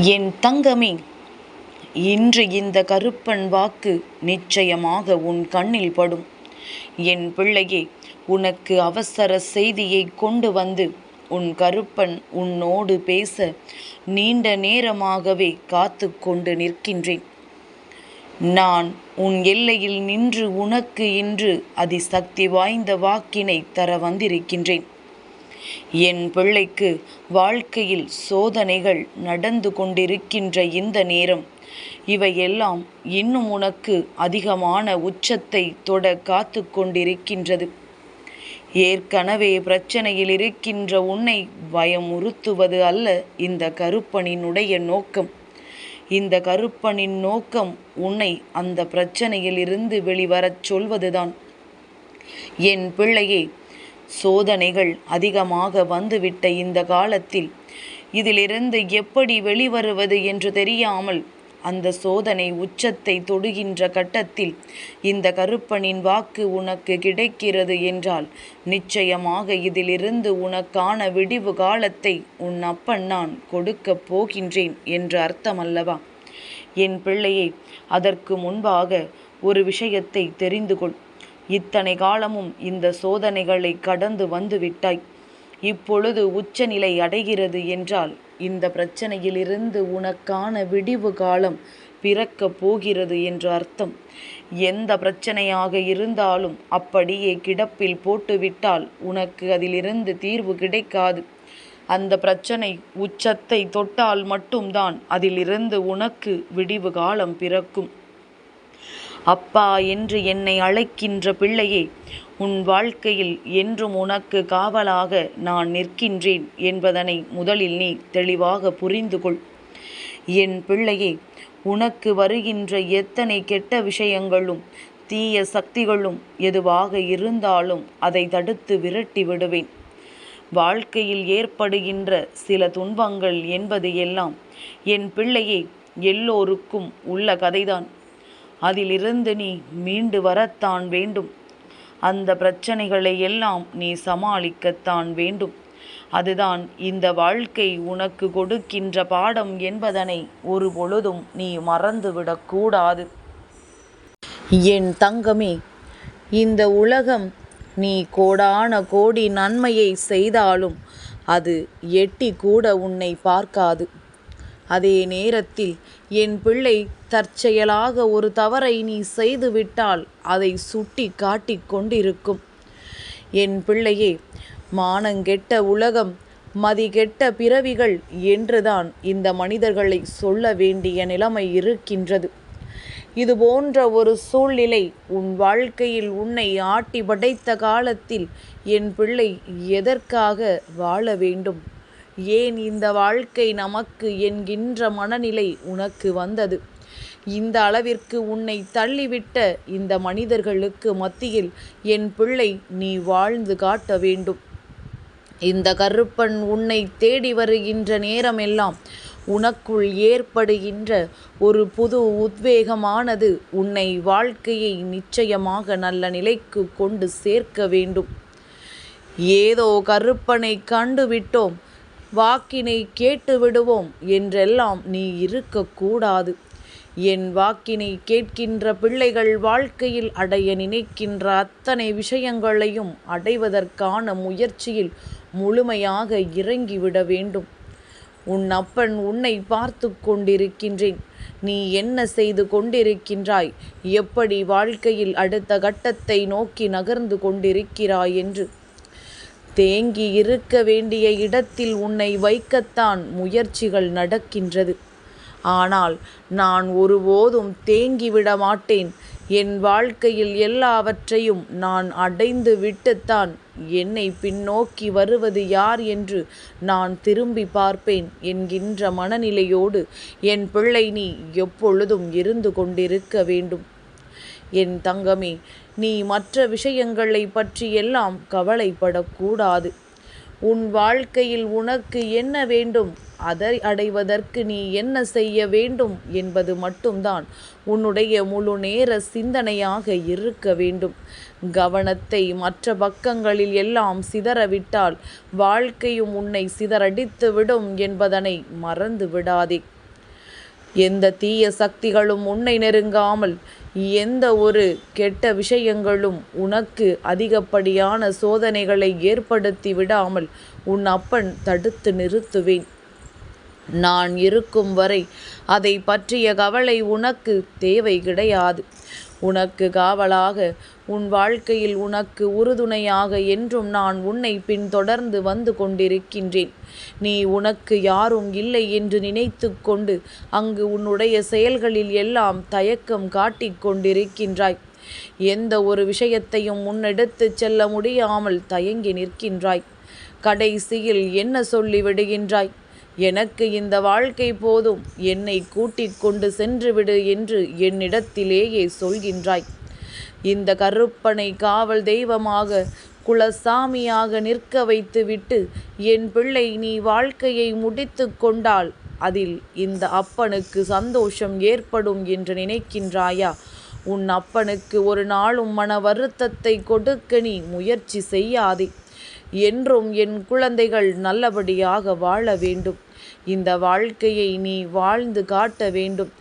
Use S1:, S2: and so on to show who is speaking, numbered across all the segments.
S1: என் தங்கமே, இன்று இந்த கருப்பன் வாக்கு நிச்சயமாக உன் கண்ணில் படும். என் பிள்ளையே, உனக்கு அவசர செய்தியை கொண்டு வந்து உன் கருப்பன் உன்னோடு பேச நீண்ட நேரமாகவே காத்து கொண்டு நிற்கின்றேன். நான் உன் எல்லையில் நின்று உனக்கு இன்று அதிசக்தி வாய்ந்த வாக்கினை தர வந்திருக்கின்றேன். என் பிள்ளைக்கு வாழ்க்கையில் சோதனைகள் நடந்து கொண்டிருக்கின்ற இந்த நேரம், இவையெல்லாம் இன்னும் உனக்கு அதிகமான உச்சத்தை தொட காத்து கொண்டிருக்கின்றது. ஏற்கனவே பிரச்சனையில் இருக்கின்ற உன்னை பயமுறுத்துவது அல்ல இந்த கருப்பனினுடைய நோக்கம். இந்த கருப்பனின் நோக்கம் உன்னை அந்த பிரச்சனையிலிருந்து வெளிவரச் சொல்வதுதான். என் பிள்ளையே, சோதனைகள் அதிகமாக வந்துவிட்ட இந்த காலத்தில் இதிலிருந்து எப்படி வெளிவருவது என்று தெரியாமல் அந்த சோதனை உச்சத்தை தொடுகின்ற கட்டத்தில் இந்த கருப்பனின் வாக்கு உனக்கு கிடைக்கிறது என்றால் நிச்சயமாக இதிலிருந்து உனக்கான விடிவு காலத்தை உன் அப்பன் நான் கொடுக்கப் போகின்றேன் என்று அர்த்தமல்லவா? என் பிள்ளையே, அதற்கு முன்பாக ஒரு விஷயத்தை தெரிந்து கொள். இத்தனை காலமும் இந்த சோதனைகளை கடந்து வந்து விட்டாய். இப்பொழுது உச்சநிலை அடைகிறது என்றால் இந்த பிரச்சனையிலிருந்து உனக்கான விடிவு காலம் பிறக்கப் போகிறது என்று அர்த்தம். எந்த பிரச்சனையாக இருந்தாலும் அப்படியே கிடப்பில் போட்டுவிட்டால் உனக்கு அதிலிருந்து தீர்வு கிடைக்காது. அந்த பிரச்சனை உச்சத்தை தொட்டால் மட்டும்தான் அதிலிருந்து உனக்கு விடிவு காலம் பிறக்கும். அப்பா என்று என்னை அழைக்கின்ற பிள்ளையே, உன் வாழ்க்கையில் என்றும் உனக்கு காவலாக நான் நிற்கின்றேன் என்பதனை முதலில் நீ தெளிவாக புரிந்து கொள். என் பிள்ளையே, உனக்கு வருகின்ற எத்தனை கெட்ட விஷயங்களும் தீய சக்திகளும் எதுவாக இருந்தாலும் அதை தடுத்து விரட்டி விடுவேன். வாழ்க்கையில் ஏற்படுகின்ற சில துன்பங்கள் என்பது எல்லாம் என் பிள்ளையே எல்லோருக்கும் உள்ள கதைதான். அதிலிருந்து நீ மீண்டு வரத்தான் வேண்டும். அந்த பிரச்சனைகளை எல்லாம் நீ சமாளிக்கத்தான் வேண்டும். அதுதான் இந்த வாழ்க்கை உனக்கு கொடுக்கின்ற பாடம் என்பதனை ஒரு பொழுதும் நீ மறந்துவிடக்கூடாது. என் தங்கமே, இந்த உலகம் நீ கோடான கோடி நன்மையை செய்தாலும் அது எட்டி கூட உன்னை பார்க்காது. அதே நேரத்தில் என் பிள்ளை, தற்செயலாக ஒரு தவறை நீ செய்துவிட்டால் அதை சுட்டி காட்டிக் கொண்டிருக்கும். என் பிள்ளையே, மானங்கெட்ட உலகம், மதிகெட்ட பிறவிகள் என்றுதான் இந்த மனிதர்களை சொல்ல வேண்டிய நிலைமை இருக்கின்றது. இது போன்ற ஒரு சூழ்நிலை உன் வாழ்க்கையில் உன்னை ஆட்டி படைத்த காலத்தில் என் பிள்ளை எதற்காக வாழ வேண்டும்? ஏன் இந்த வாழ்க்கை நமக்கு என்கின்ற மனநிலை உனக்கு வந்தது? இந்த அளவிற்கு உன்னை தள்ளிவிட்ட இந்த மனிதர்களுக்கு மத்தியில் என் பிள்ளை நீ வாழ்ந்து காட்ட வேண்டும். இந்த கருப்பன் உன்னை தேடி வருகின்ற நேரமெல்லாம் உனக்குள் ஏற்படுகின்ற ஒரு புது உத்வேகமானது உன்னை வாழ்க்கையை நிச்சயமாக நல்ல நிலைக்கு கொண்டு சேர்க்க வேண்டும். ஏதோ கருப்பனை கண்டுவிட்டோம், வாக்கினை கேட்டு விடுவோம் என்றெல்லாம் நீ இருக்கக்கூடாது. என் வாக்கினை கேட்கின்ற பிள்ளைகள் வாழ்க்கையில் அடைய நினைக்கின்ற அத்தனை விஷயங்களையும் அடைவதற்கான முயற்சியில் முழுமையாக இறங்கிவிட வேண்டும். உன் அப்பன் உன்னை பார்த்து கொண்டிருக்கின்றேன். நீ என்ன செய்து கொண்டிருக்கின்றாய், எப்படி வாழ்க்கையில் அடுத்த கட்டத்தை நோக்கி நகர்ந்து கொண்டிருக்கிறாய் என்று. தேங்கி இருக்க வேண்டிய இடத்தில் உன்னை வைக்கத்தான் முயற்சிகள் நடக்கின்றது. ஆனால் நான் ஒருபோதும் தேங்கிவிட மாட்டேன். என் வாழ்க்கையில் எல்லாவற்றையும் நான் அடைந்து விட்டுத்தான் என்னை பின்னோக்கி வருவது யார் என்று நான் திரும்பி பார்ப்பேன் என்கின்ற மனநிலையோடு என் பிள்ளை நீ எப்பொழுதும் இருந்து கொண்டிருக்க வேண்டும். என் தங்கமே, நீ மற்ற விஷயங்களை பற்றி எல்லாம் கவலைப்படக்கூடாது. உன் வாழ்க்கையில் உனக்கு என்ன வேண்டும், அதை அடைவதற்கு நீ என்ன செய்ய வேண்டும் என்பது மட்டும்தான் உன்னுடைய முழு நேர சிந்தனையாக இருக்க வேண்டும். கவனத்தை மற்ற பக்கங்களில் எல்லாம் சிதறவிட்டால் வாழ்க்கையும் உன்னை சிதறடித்து விடும் என்பதனை மறந்து விடாதே. எந்த தீய சக்திகளும் உன்னை நெருங்காமல், எந்த ஒரு கெட்ட விஷயங்களும் உனக்கு அதிகப்படியான சோதனைகளை ஏற்படுத்தி விடாமல் உன் அப்பன் தடுத்து நிறுத்துவேன். நான் இருக்கும் வரை அதை பற்றிய கவலை உனக்கு தேவை கிடையாது. உனக்கு காவலாக, உன் வாழ்க்கையில் உனக்கு உறுதுணையாக என்றும் நான் உன்னை பின்தொடர்ந்து வந்து கொண்டிருக்கின்றேன். நீ உனக்கு யாரும் இல்லை என்று நினைத்து கொண்டு அங்கு உன்னுடைய செயல்களில் எல்லாம் தயக்கம் காட்டிக் கொண்டிருக்கின்றாய். எந்த ஒரு விஷயத்தையும் முன்னெடுத்துச் செல்ல முடியாமல் தயங்கி நிற்கின்றாய். கடைசியில் என்ன சொல்லி விடுகின்றாய்? எனக்கு இந்த வாழ்க்கை போதும், என்னை கூட்டிக் கொண்டு சென்றுவிடு என்று என்னிடத்திலேயே சொல்கின்றாய். இந்த கருப்பனை காவல் தெய்வமாக, குலசாமியாக நிற்க வைத்துவிட்டு என் பிள்ளை நீ வாழ்க்கையை முடித்து கொண்டால் அதில் இந்த அப்பனுக்கு சந்தோஷம் ஏற்படும் என்று நினைக்கின்றாயா? உன் அப்பனுக்கு ஒரு நாளும் மன வருத்தத்தை கொடுக்க நீ முயற்சி செய்யாதே. என்றும் என் குழந்தைகள் நல்லபடியாக வாழ வேண்டும். இந்த வாழ்க்கையை நீ வாழ்ந்து காட்ட வேண்டும்.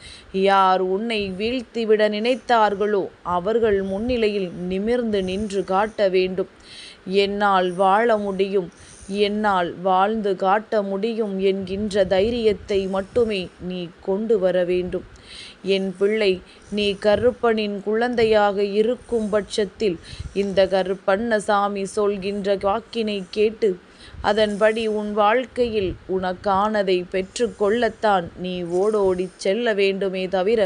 S1: யார் உன்னை வீழ்த்திவிட நினைத்தார்களோ அவர்கள் முன்னிலையில் நிமிர்ந்து நின்று காட்ட வேண்டும். என்னால் வாழ முடியும், என்னால் வாழ்ந்து காட்ட முடியும் என்கின்ற தைரியத்தை மட்டுமே நீ கொண்டு வர வேண்டும். என் பிள்ளை, நீ கருப்பனின் குழந்தையாக இருக்கும் பட்சத்தில் இந்த கருப்பண்ணசாமி சொல்கின்ற வாக்கினை கேட்டு அதன்படி உன் வாழ்க்கையில் உனக்கானதை பெற்று கொள்ளத்தான் நீ ஓடோடி செல்ல வேண்டுமே தவிர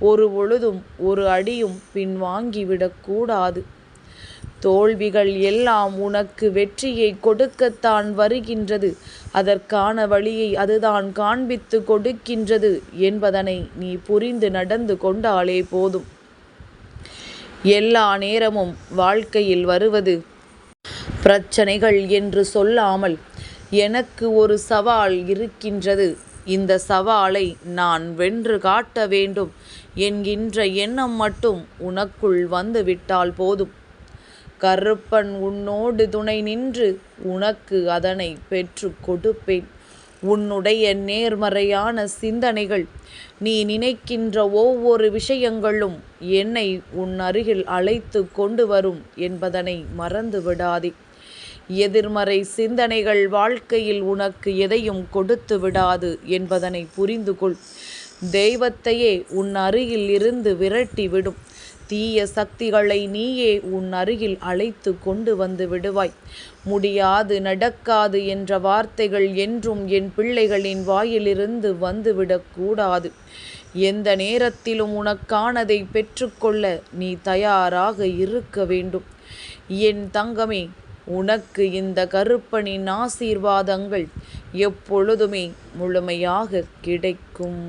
S1: ஒரு பொழுதும் ஒரு அடியும் பின்வாங்கிவிடக்கூடாது. தோல்விகள் எல்லாம் உனக்கு வெற்றியை கொடுக்கத்தான் வருகின்றது. அதற்கான வழியை அதுதான் காண்பித்து கொடுக்கின்றது என்பதனை நீ புரிந்து நடந்து கொண்டாலே போதும். எல்லா நேரமும் வாழ்க்கையில் வருவது பிரச்சனைகள் என்று சொல்லாமல், எனக்கு ஒரு சவால் இருக்கின்றது, இந்த சவாலை நான் வென்று காட்ட வேண்டும் என்கின்ற எண்ணம் மட்டும் உனக்குள் வந்துவிட்டால் போதும். கருப்பன் உன்னோடு துணை நின்று உனக்கு அதனை பெற்று கொடுப்பேன். உன்னுடைய நேர்மறையான சிந்தனைகள், நீ நினைக்கின்ற ஒவ்வொரு விஷயங்களும் என்னை உன் அருகில் அழைத்து கொண்டு வரும் என்பதனை மறந்து விடாதே. எதிர்மறை சிந்தனைகள் வாழ்க்கையில் உனக்கு எதையும் கொடுத்து விடாது என்பதனை புரிந்து கொள். தெய்வத்தையே உன் அருகில் இருந்து விரட்டிவிடும். தீய சக்திகளை நீயே உன் அருகில் அழைத்து கொண்டு வந்து விடுவாய். முடியாது, நடக்காது என்ற வார்த்தைகள் என்றும் என் பிள்ளைகளின் வாயிலிருந்து வந்துவிடக்கூடாது. எந்த நேரத்திலும் உனக்கானதை பெற்றுக்கொள்ள நீ தயாராக இருக்க வேண்டும். என் தங்கமே, உனக்கு இந்த கருப்பனின் ஆசீர்வாதங்கள் எப்பொழுதுமே முழுமையாக கிடைக்கும்.